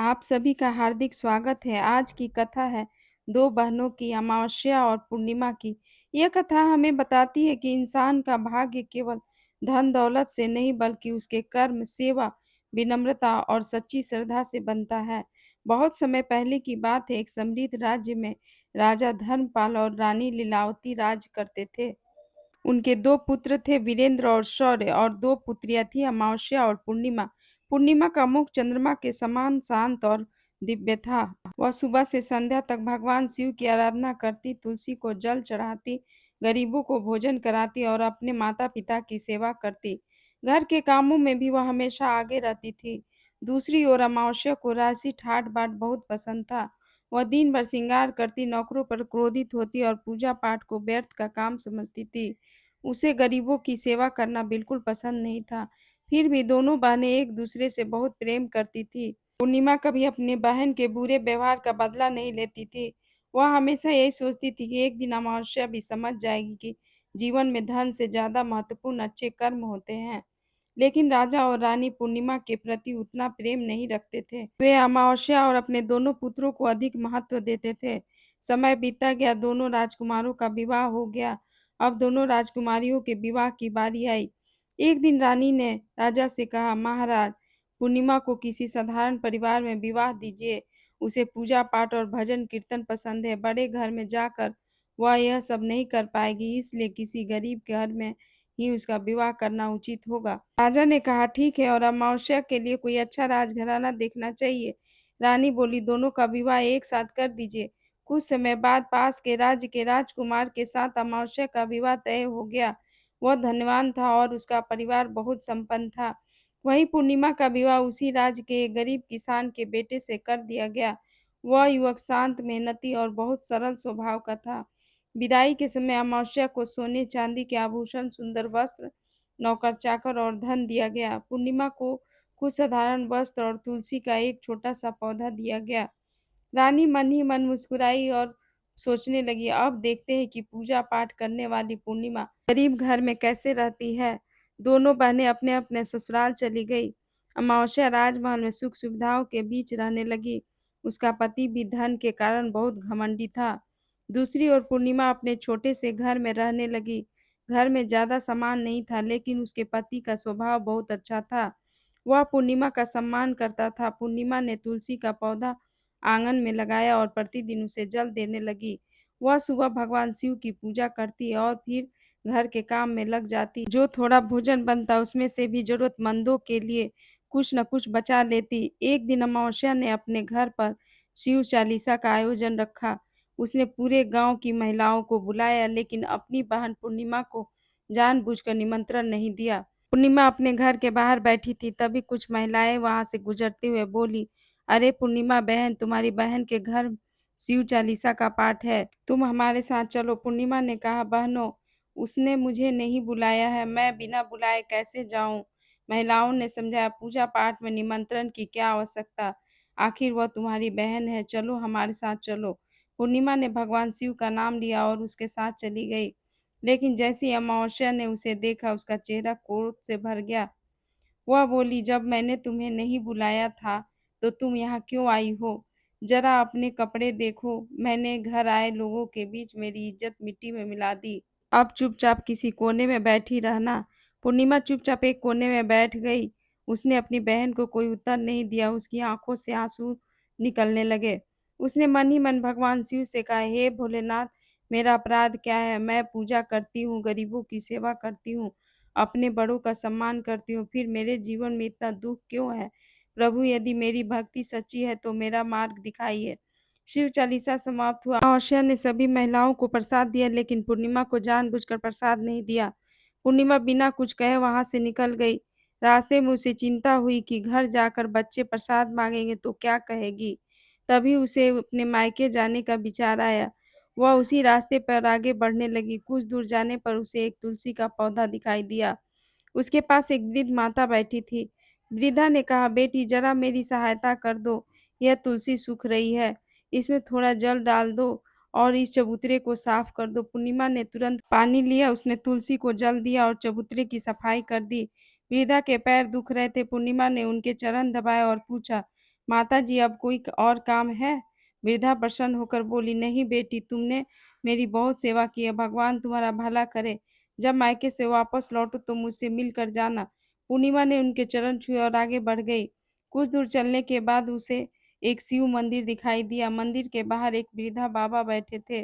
आप सभी का हार्दिक स्वागत है। आज की कथा है दो बहनों की अमावस्या और पूर्णिमा की। यह कथा हमें बताती है कि इंसान का भाग्य केवल धन दौलत से नहीं बल्कि उसके कर्म, सेवा, विनम्रता और सच्ची श्रद्धा से बनता है। बहुत समय पहले की बात है, एक समृद्ध राज्य में राजा धर्मपाल और रानी लीलावती राज करते थे। उनके दो पुत्र थे, वीरेंद्र और शौर्य, और दो पुत्रियां थी, अमावस्या और पूर्णिमा। पूर्णिमा का मुख चंद्रमा के समान शांत और दिव्य था। वह सुबह से संध्या तक भगवान शिव की आराधना करती, तुलसी को जल चढ़ाती, गरीबों को भोजन कराती और अपने माता पिता की सेवा करती। घर के कामों में भी वह हमेशा आगे रहती थी। दूसरी ओर अमावस्या को राशि ठाट बाट बहुत पसंद था। वह दिन भर श्रृंगार करती, नौकरों पर क्रोधित होती और पूजा पाठ को व्यर्थ का काम समझती थी। उसे गरीबों की सेवा करना बिल्कुल पसंद नहीं था। फिर भी दोनों बहनें एक दूसरे से बहुत प्रेम करती थी। पूर्णिमा कभी अपने बहन के बुरे व्यवहार का बदला नहीं लेती थी। वह हमेशा यही सोचती थी कि एक दिन अमावस्या भी समझ जाएगी कि जीवन में धन से ज्यादा महत्वपूर्ण अच्छे कर्म होते हैं। लेकिन राजा और रानी पूर्णिमा के प्रति उतना प्रेम नहीं रखते थे। वे अमावस्या और अपने दोनों पुत्रों को अधिक महत्व देते थे। समय बीतता गया, दोनों राजकुमारों का विवाह हो गया। अब दोनों राजकुमारियों के विवाह की बारी आई। एक दिन रानी ने राजा से कहा, महाराज, पूर्णिमा को किसी साधारण परिवार में विवाह दीजिए। उसे पूजा पाठ और भजन कीर्तन पसंद है। बड़े घर में जाकर वह यह सब नहीं कर पाएगी, इसलिए किसी गरीब के घर में ही उसका विवाह करना उचित होगा। राजा ने कहा, ठीक है, और अमावस्या के लिए कोई अच्छा राजघराना देखना चाहिए। रानी बोली, दोनों का विवाह एक साथ कर दीजिए। कुछ समय बाद पास के राज्य के राजकुमार के साथ अमावस्या का विवाह तय हो गया। वह धनवान था और उसका परिवार बहुत संपन्न था। वहीं पूर्णिमा का विवाह उसी राज्य के एक गरीब किसान के बेटे से कर दिया गया। वह युवक शांत, मेहनती और बहुत सरल स्वभाव का था। विदाई के समय अमावस्या को सोने चांदी के आभूषण, सुंदर वस्त्र, नौकर चाकर और धन दिया गया। पूर्णिमा को कुछ साधारण वस्त्र और तुलसी का एक छोटा सा पौधा दिया गया। रानी मन ही मन मुस्कुराई और सोचने लगी, अब देखते हैं कि पूजा पाठ करने वाली पूर्णिमा गरीब घर में कैसे रहती है। दोनों बहनें अपने अपने ससुराल चली गई। अमावस्या राजमहल में सुख सुविधाओं के बीच रहने लगी। उसका पति भी धन के कारण बहुत घमंडी था। दूसरी ओर पूर्णिमा अपने छोटे से घर में रहने लगी। घर में ज्यादा सामान नहीं था, लेकिन उसके पति का स्वभाव बहुत अच्छा था। वह पूर्णिमा का सम्मान करता था। पूर्णिमा ने तुलसी का पौधा आंगन में लगाया और प्रतिदिन उसे जल देने लगी। वह सुबह भगवान शिव की पूजा करती और फिर घर के काम में लग जाती। जो थोड़ा भोजन बनता उसमें से भी जरूरतमंदों के लिए कुछ न कुछ बचा लेती। एक दिन अमावस्या ने अपने घर पर शिव चालीसा का आयोजन रखा। उसने पूरे गांव की महिलाओं को बुलाया, लेकिन अपनी बहन पूर्णिमा को जानबूझकर निमंत्रण नहीं दिया। पूर्णिमा अपने घर के बाहर बैठी थी, तभी कुछ महिलाएं वहां से गुजरते हुए बोली, अरे पूर्णिमा बहन, तुम्हारी बहन के घर शिव चालीसा का पाठ है, तुम हमारे साथ चलो। पूर्णिमा ने कहा, बहनों, उसने मुझे नहीं बुलाया है, मैं बिना बुलाए कैसे जाऊं। महिलाओं ने समझाया, पूजा पाठ में निमंत्रण की क्या आवश्यकता, आखिर वह तुम्हारी बहन है, चलो हमारे साथ चलो। पूर्णिमा ने भगवान शिव का नाम लिया और उसके साथ चली गई। लेकिन जैसी अमावस्या ने उसे देखा, उसका चेहरा क्रोध से भर गया। वह बोली, जब मैंने तुम्हें नहीं बुलाया था तो तुम यहाँ क्यों आई हो? जरा अपने कपड़े देखो, मैंने घर आए लोगों के बीच मेरी इज्जत मिट्टी में मिला दी। अब चुपचाप किसी कोने में बैठी रहना। पूर्णिमा चुपचाप एक कोने में बैठ गई। उसने अपनी बहन को कोई उत्तर नहीं दिया। उसकी आंखों से आंसू निकलने लगे। उसने मन ही मन भगवान शिव से कहा, हे भोलेनाथ, मेरा अपराध क्या है? मैं पूजा करती हूँ, गरीबों की सेवा करती हूँ, अपने बड़ों का सम्मान करती हूँ, फिर मेरे जीवन में इतना दुख क्यों है? प्रभु, यदि मेरी भक्ति सच्ची है तो मेरा मार्ग दिखाइए। शिव चालीसा समाप्त हुआ। अमावस्या ने सभी महिलाओं को प्रसाद दिया, लेकिन पूर्णिमा को जानबूझकर प्रसाद नहीं दिया। पूर्णिमा बिना कुछ कहे वहां से निकल गई। रास्ते में उसे चिंता हुई कि घर जाकर बच्चे प्रसाद मांगेंगे तो क्या कहेगी। तभी उसे अपने मायके जाने का विचार आया। वह उसी रास्ते पर आगे बढ़ने लगी। कुछ दूर जाने पर उसे एक तुलसी का पौधा दिखाई दिया। उसके पास एक वृद्ध माता बैठी थी। वृद्धा ने कहा, बेटी, जरा मेरी सहायता कर दो, यह तुलसी सूख रही है, इसमें थोड़ा जल डाल दो और इस चबूतरे को साफ कर दो। पूर्णिमा ने तुरंत पानी लिया, उसने तुलसी को जल दिया और चबूतरे की सफाई कर दी। वृद्धा के पैर दुख रहे थे। पूर्णिमा ने उनके चरण दबाए और पूछा, माताजी अब कोई और काम है? वृद्धा प्रसन्न होकर बोली, नहीं बेटी, तुमने मेरी बहुत सेवा की है, भगवान तुम्हारा भला करे। जब मायके से वापस लौटो तो मुझसे मिलकर जाना। पूर्णिमा ने उनके चरण छुए और आगे बढ़ गई। कुछ दूर चलने के बाद उसे एक शिव मंदिर दिखाई दिया। मंदिर के बाहर एक वृद्धा बाबा बैठे थे।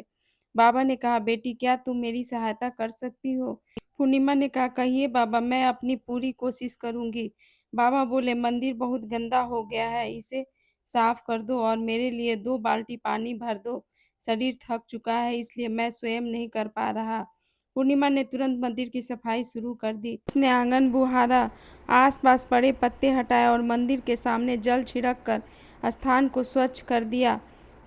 बाबा ने कहा, बेटी, क्या तुम मेरी सहायता कर सकती हो? पूर्णिमा ने कहा, कहिए बाबा, मैं अपनी पूरी कोशिश करूंगी। बाबा बोले, मंदिर बहुत गंदा हो गया है, इसे साफ कर दो और मेरे लिए 2 बाल्टी पानी भर दो। शरीर थक चुका है, इसलिए मैं स्वयं नहीं कर पा रहा। पूर्णिमा ने तुरंत मंदिर की सफाई शुरू कर दी। उसने आंगन बुहारा, आसपास पड़े पत्ते हटाए और मंदिर के सामने जल छिड़क कर स्थान को स्वच्छ कर दिया।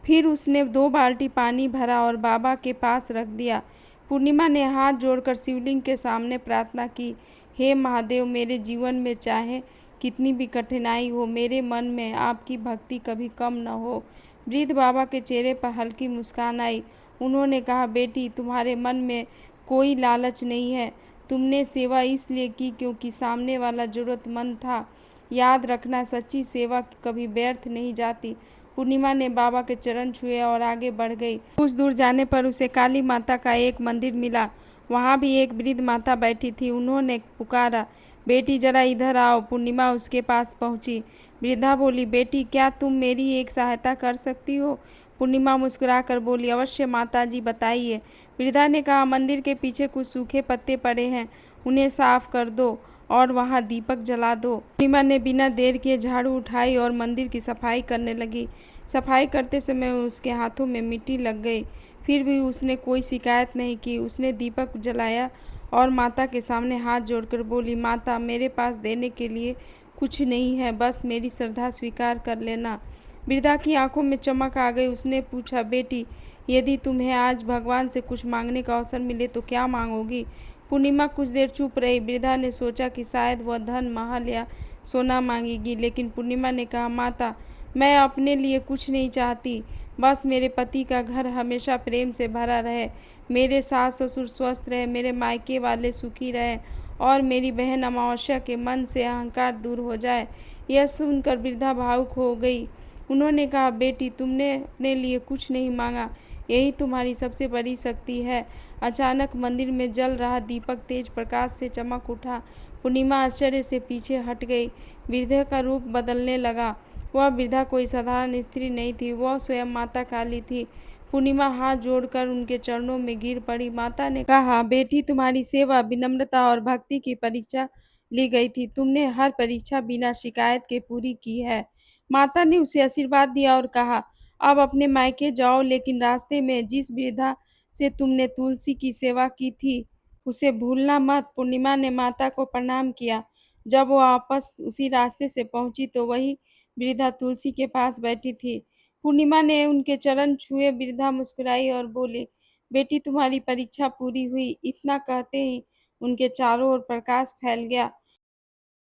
फिर उसने 2 बाल्टी पानी भरा और बाबा के पास रख दिया। पूर्णिमा ने हाथ जोड़कर शिवलिंग के सामने प्रार्थना की, हे महादेव, मेरे जीवन में चाहे कितनी भी कठिनाई हो, मेरे मन में आपकी भक्ति कभी कम न हो। वृद्ध बाबा के चेहरे पर हल्की मुस्कान आई। उन्होंने कहा, बेटी, तुम्हारे मन में कोई लालच नहीं है। तुमने सेवा इसलिए की क्योंकि सामने वाला जरूरतमंद था। याद रखना, सच्ची सेवा कभी व्यर्थ नहीं जाती। पूर्णिमा ने बाबा के चरण छुए और आगे बढ़ गई। कुछ दूर जाने पर उसे काली माता का एक मंदिर मिला। वहाँ भी एक वृद्ध माता बैठी थी। उन्होंने पुकारा, बेटी, जरा इधर आओ। पूर्णिमा उसके पास पहुंची। वृद्धा बोली, बेटी, क्या तुम मेरी एक सहायता कर सकती हो? पूर्णिमा मुस्कुराकर बोली, अवश्य माताजी, बताइए। वृद्धा ने कहा, मंदिर के पीछे कुछ सूखे पत्ते पड़े हैं, उन्हें साफ कर दो और वहाँ दीपक जला दो। पूर्णिमा ने बिना देर किए झाड़ू उठाई और मंदिर की सफाई करने लगी। सफाई करते समय उसके हाथों में मिट्टी लग गई, फिर भी उसने कोई शिकायत नहीं की। उसने दीपक जलाया और माता के सामने हाथ जोड़कर बोली, माता, मेरे पास देने के लिए कुछ नहीं है, बस मेरी श्रद्धा स्वीकार कर लेना। वृद्धा की आंखों में चमक आ गई। उसने पूछा, बेटी, यदि तुम्हें आज भगवान से कुछ मांगने का अवसर मिले तो क्या मांगोगी? पूर्णिमा कुछ देर चुप रही। वृद्धा ने सोचा कि शायद वह धन, महल या सोना मांगेगी, लेकिन पूर्णिमा ने कहा, माता, मैं अपने लिए कुछ नहीं चाहती, बस मेरे पति का घर हमेशा प्रेम से भरा रहे, मेरे सास ससुर स्वस्थ रहे, मेरे मायके वाले सुखी रहे और मेरी बहन अमावस्या के मन से अहंकार दूर हो जाए। यह सुनकर वृद्धा भावुक हो गई। उन्होंने कहा, बेटी, तुमने अपने लिए कुछ नहीं मांगा, यही तुम्हारी सबसे बड़ी शक्ति है। अचानक मंदिर में जल रहा दीपक तेज प्रकाश से चमक उठा। पूर्णिमा आश्चर्य से पीछे हट गई। वृद्धा का रूप बदलने लगा। वह वृद्धा कोई साधारण स्त्री नहीं थी, वह स्वयं माता काली थी। पूर्णिमा हाथ जोड़कर उनके चरणों में गिर पड़ी। माता ने कहा, बेटी, तुम्हारी सेवा, विनम्रता और भक्ति की परीक्षा ली गई थी। तुमने हर परीक्षा बिना शिकायत के पूरी की है। माता ने उसे आशीर्वाद दिया और कहा, अब अपने मायके जाओ, लेकिन रास्ते में जिस वृद्धा से तुमने तुलसी की सेवा की थी उसे भूलना मत। पूर्णिमा ने माता को प्रणाम किया। जब वो वापस उसी रास्ते से पहुंची तो वही वृद्धा तुलसी के पास बैठी थी। पूर्णिमा ने उनके चरण छुए। वृद्धा मुस्कुराई और बोली, बेटी, तुम्हारी परीक्षा पूरी हुई। इतना कहते ही उनके चारों ओर प्रकाश फैल गया।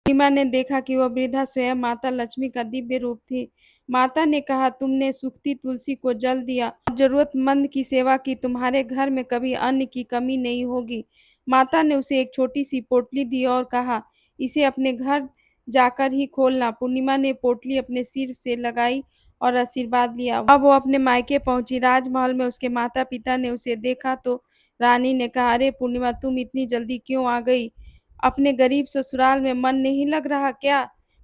पूर्णिमा ने देखा कि वह वृद्धा स्वयं माता लक्ष्मी का दिव्य रूप थी। माता ने कहा, तुमने सूखती तुलसी को जल दिया और जरूरतमंद की सेवा की, तुम्हारे घर में कभी अन्न की कमी नहीं होगी। माता ने उसे एक छोटी सी पोटली दी और कहा, इसे अपने घर जाकर ही खोलना। पूर्णिमा ने पोटली अपने सिर से लगाई और आशीर्वाद लिया। अब वो अपने मायके पहुंची। राजमहल में उसके माता पिता ने उसे देखा तो रानी ने कहा, अरे पूर्णिमा, तुम इतनी जल्दी क्यों आ गई? अपने गरीब ससुराल में मन नहीं लग रहा क्या?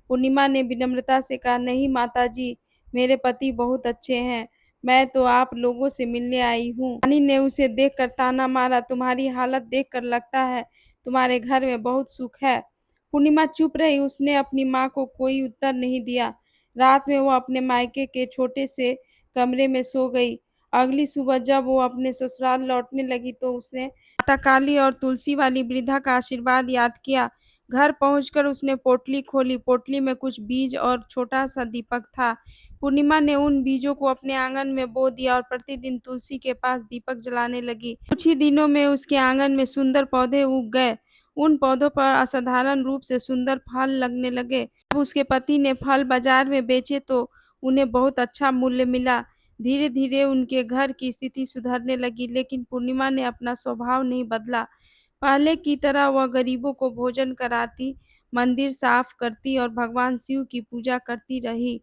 पूर्णिमा ने विनम्रता से कहा, नहीं माताजी, मेरे पति बहुत अच्छे हैं, मैं तो आप लोगों से मिलने आई हूँ। रानी ने उसे देखकर ताना मारा, तुम्हारी हालत देखकर लगता है तुम्हारे घर में बहुत सुख है। पूर्णिमा चुप रही। उसने अपनी माँ को कोई उत्तर नहीं दिया। रात में वो अपने मायके के छोटे से कमरे में सो गई। अगली सुबह जब वो अपने ससुराल लौटने लगी तो उसने माता काली और तुलसी वाली वृद्धा का आशीर्वाद याद किया। घर पहुंचकर उसने पोटली खोली। पोटली में कुछ बीज और छोटा सा दीपक था। पूर्णिमा ने उन बीजों को अपने आंगन में बो दिया और प्रतिदिन तुलसी के पास दीपक जलाने लगी। कुछ ही दिनों में उसके आंगन में सुंदर पौधे उग गए। उन पौधों पर असाधारण रूप से सुंदर फल लगने लगे। जब उसके पति ने फल बाजार में बेचे तो उन्हें बहुत अच्छा मूल्य मिला। धीरे धीरे उनके घर की स्थिति सुधरने लगी, लेकिन पूर्णिमा ने अपना स्वभाव नहीं बदला। पहले की तरह वह गरीबों को भोजन कराती, मंदिर साफ करती और भगवान शिव की पूजा करती रही।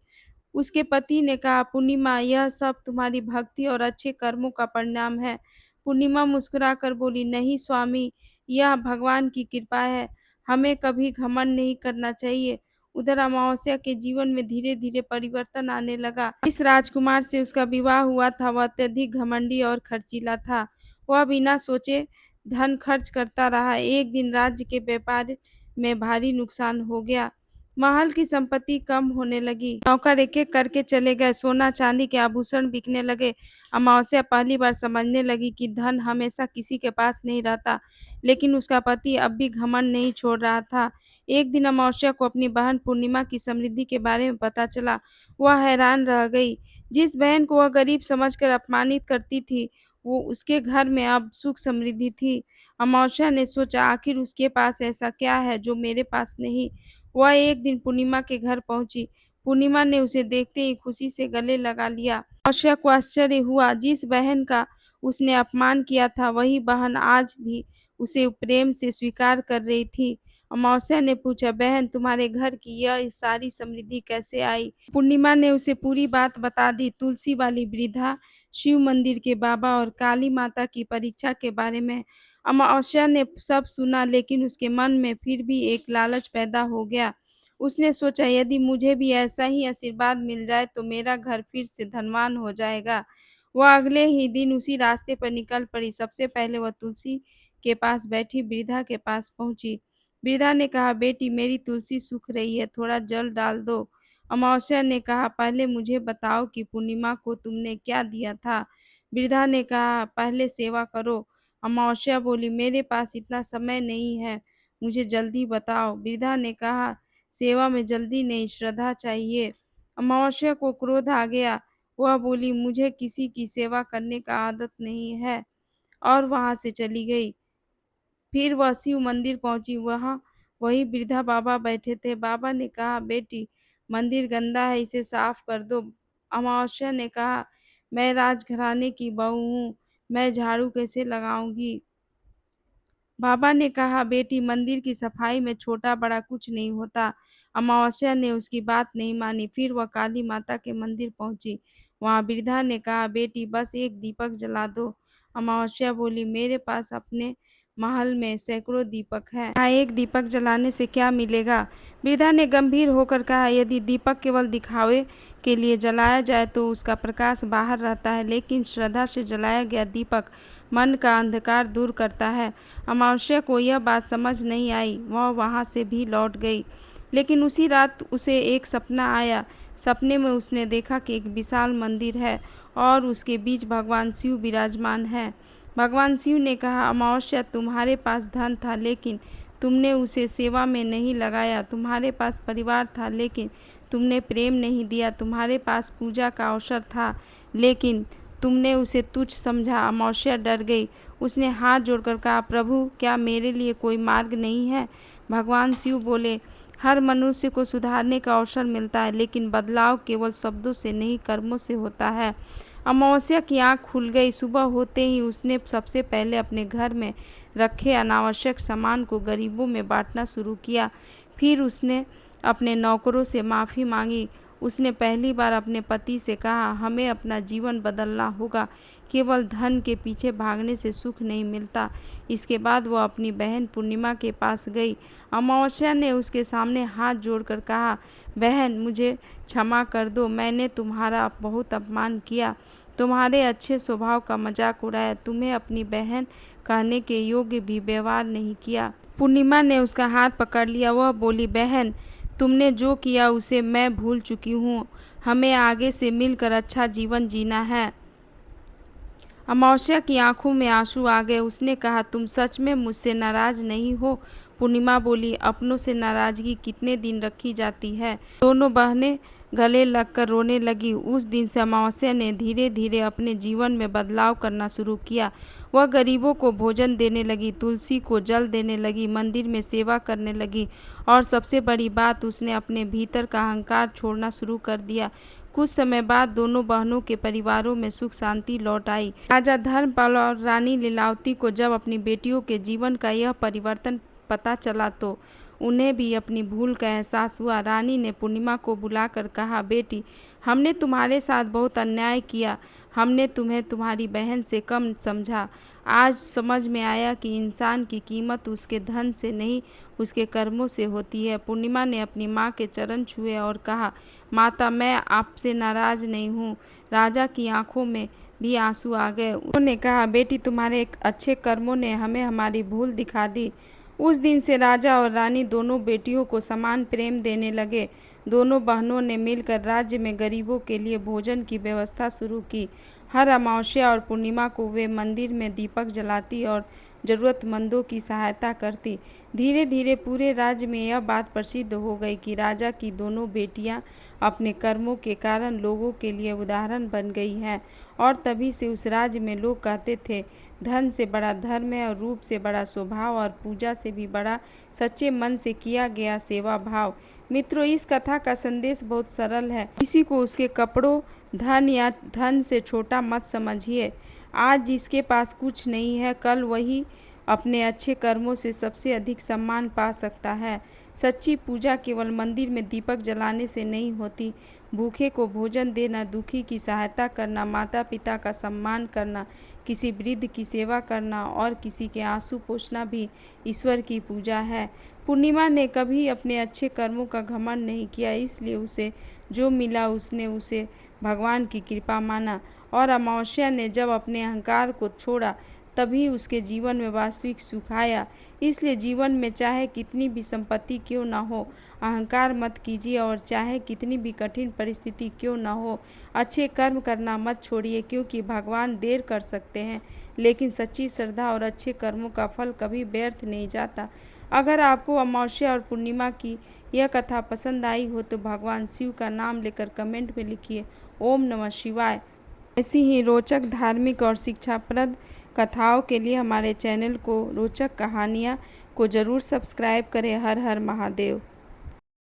उसके पति ने कहा, पूर्णिमा, यह सब तुम्हारी भक्ति और अच्छे कर्मों का परिणाम है। पूर्णिमा मुस्कुराकर बोली, नहीं स्वामी, यह भगवान की कृपा है। हमें कभी घमंड नहीं करना चाहिए। उधर अमावस्या के जीवन में धीरे धीरे परिवर्तन आने लगा। जिस राजकुमार से उसका विवाह हुआ था वह अत्यधिक घमंडी और खर्चीला था। वह बिना सोचे धन खर्च करता रहा। एक दिन राज्य के व्यापार में भारी नुकसान हो गया। महल की संपत्ति कम होने लगी। नौकर एक एक करके चले गए। सोना चांदी के आभूषण बिकने लगे। अमावस्या पहली बार समझने लगी कि धन हमेशा किसी के पास नहीं रहता, लेकिन उसका पति अब भी घमंड नहीं छोड़ रहा था। एक दिन अमावस्या को अपनी बहन पूर्णिमा की समृद्धि के बारे में पता चला। वह हैरान रह गई। जिस बहन को वह गरीब समझकर अपमानित करती थी, वो उसके घर में अब सुख समृद्धि थी। अमावस्या ने सोचा, आखिर उसके पास ऐसा क्या है जो मेरे पास नहीं। वह एक दिन पूर्णिमा के घर पहुंची। पूर्णिमा ने उसे देखते ही खुशी से गले लगा लिया। अमावस्या को आश्चर्य हुआ। जिस बहन का उसने अपमान किया था, वही बहन आज भी उसे प्रेम से स्वीकार कर रही थी। अमावस्या ने पूछा, बहन, तुम्हारे घर की यह सारी समृद्धि कैसे आई? पूर्णिमा ने उसे पूरी बात बता दी। तुलसी वाली वृद्धा, शिव मंदिर के बाबा और काली माता की परीक्षा के बारे में। अमावस्या ने सब सुना, लेकिन उसके मन में फिर भी एक लालच पैदा हो गया। उसने सोचा, यदि मुझे भी ऐसा ही आशीर्वाद मिल जाए तो मेरा घर फिर से धनवान हो जाएगा। वह अगले ही दिन उसी रास्ते पर निकल पड़ी। सबसे पहले वह तुलसी के पास बैठी वृद्धा के पास पहुंची। वृद्धा ने कहा, बेटी, मेरी तुलसी सूख रही है, थोड़ा जल डाल दो। अमावस्या ने कहा, पहले मुझे बताओ कि पूर्णिमा को तुमने क्या दिया था? वृद्धा ने कहा, पहले सेवा करो। अमावस्या बोली, मेरे पास इतना समय नहीं है, मुझे जल्दी बताओ। वृद्धा ने कहा, सेवा में जल्दी नहीं, श्रद्धा चाहिए। अमावस्या को क्रोध आ गया। वह बोली, मुझे किसी की सेवा करने का आदत नहीं है, और वहां से चली गई। फिर वह शिव मंदिर पहुंची। वहां वही वृद्धा बाबा बैठे थे। बाबा ने कहा, बेटी, मंदिर गंदा है, इसे साफ कर दो। अमावस्या ने कहा, मैं राजघराने की बहू हूँ, मैं झाड़ू कैसे लगाऊंगी? बाबा ने कहा, बेटी, मंदिर की सफाई में छोटा बड़ा कुछ नहीं होता। अमावस्या ने उसकी बात नहीं मानी। फिर वह काली माता के मंदिर पहुंची। वहां वृद्धा ने कहा, बेटी, बस एक दीपक जला दो। अमावस्या बोली, मेरे पास अपने महल में सैकड़ों दीपक है, यहाँ एक दीपक जलाने से क्या मिलेगा? वृद्धा ने गंभीर होकर कहा, यदि दीपक केवल दिखावे के लिए जलाया जाए तो उसका प्रकाश बाहर रहता है, लेकिन श्रद्धा से जलाया गया दीपक मन का अंधकार दूर करता है। अमावस्या को यह बात समझ नहीं आई। वह वहां से भी लौट गई। लेकिन उसी रात उसे एक सपना आया। सपने में उसने देखा कि एक विशाल मंदिर है और उसके बीच भगवान शिव विराजमान है। भगवान शिव ने कहा, अमावस्या, तुम्हारे पास धन था, लेकिन तुमने उसे सेवा में नहीं लगाया। तुम्हारे पास परिवार था, लेकिन तुमने प्रेम नहीं दिया। तुम्हारे पास पूजा का अवसर था, लेकिन तुमने उसे तुच्छ समझा। अमावस्या डर गई। उसने हाथ जोड़कर कहा, प्रभु, क्या मेरे लिए कोई मार्ग नहीं है? भगवान शिव बोले, हर मनुष्य को सुधारने का अवसर मिलता है, लेकिन बदलाव केवल शब्दों से नहीं, कर्मों से होता है। अमावस्या की आंख खुल गई। सुबह होते ही उसने सबसे पहले अपने घर में रखे अनावश्यक सामान को गरीबों में बांटना शुरू किया। फिर उसने अपने नौकरों से माफ़ी मांगी। उसने पहली बार अपने पति से कहा, हमें अपना जीवन बदलना होगा, केवल धन के पीछे भागने से सुख नहीं मिलता। इसके बाद वह अपनी बहन पूर्णिमा के पास गई। अमावस्या ने उसके सामने हाथ जोड़कर कहा, बहन, मुझे क्षमा कर दो, मैंने तुम्हारा बहुत अपमान किया, तुम्हारे अच्छे स्वभाव का मजाक उड़ाया, तुम्हें अपनी बहन कहने के योग्य भी व्यवहार नहीं किया। पूर्णिमा ने उसका हाथ पकड़ लिया। वह बोली, बहन, तुमने जो किया उसे मैं भूल चुकी हूँ। हमें आगे से मिलकर अच्छा जीवन जीना है। अमावस्या की आंखों में आंसू आ गए। उसने कहा, तुम सच में मुझसे नाराज नहीं हो? पूर्णिमा बोली, अपनों से नाराजगी कितने दिन रखी जाती है? दोनों बहनें गले लगकर रोने लगी। उस दिन से अमावस्या ने धीरे धीरे अपने जीवन में बदलाव करना शुरू किया। वह गरीबों को भोजन देने लगी, तुलसी को जल देने लगी, मंदिर में सेवा करने लगी, और सबसे बड़ी बात, उसने अपने भीतर का अहंकार छोड़ना शुरू कर दिया। कुछ समय बाद दोनों बहनों के परिवारों में सुख शांति लौट आई। राजा धर्मपाल और रानी लीलावती को जब अपनी बेटियों के जीवन का यह परिवर्तन पता चला तो उन्हें भी अपनी भूल का एहसास हुआ। रानी ने पूर्णिमा को बुलाकर कहा, बेटी, हमने तुम्हारे साथ बहुत अन्याय किया। हमने तुम्हें तुम्हारी बहन से कम समझा। आज समझ में आया कि इंसान की कीमत उसके धन से नहीं, उसके कर्मों से होती है। पूर्णिमा ने अपनी माँ के चरण छुए और कहा, माता, मैं आपसे नाराज नहीं हूँ। राजा की आंखों में भी आंसू आ गए। उन्होंने कहा, बेटी, तुम्हारे अच्छे कर्मों ने हमें हमारी भूल दिखा दी। उस दिन से राजा और रानी दोनों बेटियों को समान प्रेम देने लगे। दोनों बहनों ने मिलकर राज्य में गरीबों के लिए भोजन की व्यवस्था शुरू की। हर अमावस्या और पूर्णिमा को वे मंदिर में दीपक जलाती और ज़रूरतमंदों की सहायता करती। धीरे धीरे पूरे राज्य में यह बात प्रसिद्ध हो गई कि राजा की दोनों बेटियां अपने कर्मों के कारण लोगों के लिए उदाहरण बन गई हैं। और तभी से उस राज्य में लोग कहते थे, धन से बड़ा धर्म है और रूप से बड़ा स्वभाव और पूजा से भी बड़ा सच्चे मन से किया गया सेवा भाव। मित्रों, इस कथा का संदेश बहुत सरल है। किसी को उसके कपड़ों, धन या धन से छोटा मत समझिए। आज जिसके पास कुछ नहीं है, कल वही अपने अच्छे कर्मों से सबसे अधिक सम्मान पा सकता है। सच्ची पूजा केवल मंदिर में दीपक जलाने से नहीं होती। भूखे को भोजन देना, दुखी की सहायता करना, माता पिता का सम्मान करना, किसी वृद्ध की सेवा करना और किसी के आंसू पोंछना भी ईश्वर की पूजा है। पूर्णिमा ने कभी अपने अच्छे कर्मों का घमंड नहीं किया, इसलिए उसे जो मिला उसने उसे भगवान की कृपा माना। और अमावस्या ने जब अपने अहंकार को छोड़ा, तभी उसके जीवन में वास्तविक सुख आया। इसलिए जीवन में चाहे कितनी भी संपत्ति क्यों ना हो, अहंकार मत कीजिए, और चाहे कितनी भी कठिन परिस्थिति क्यों ना हो, अच्छे कर्म करना मत छोड़िए, क्योंकि भगवान देर कर सकते हैं, लेकिन सच्ची श्रद्धा और अच्छे कर्मों का फल कभी व्यर्थ नहीं जाता। अगर आपको अमावस्या और पूर्णिमा की यह कथा पसंद आई हो तो भगवान शिव का नाम लेकर कमेंट में लिखिए, ओम नमः शिवाय। ऐसी ही रोचक धार्मिक और शिक्षाप्रद कथाओं के लिए हमारे चैनल को रोचक कहानियाँ को ज़रूर सब्सक्राइब करें। हर हर महादेव।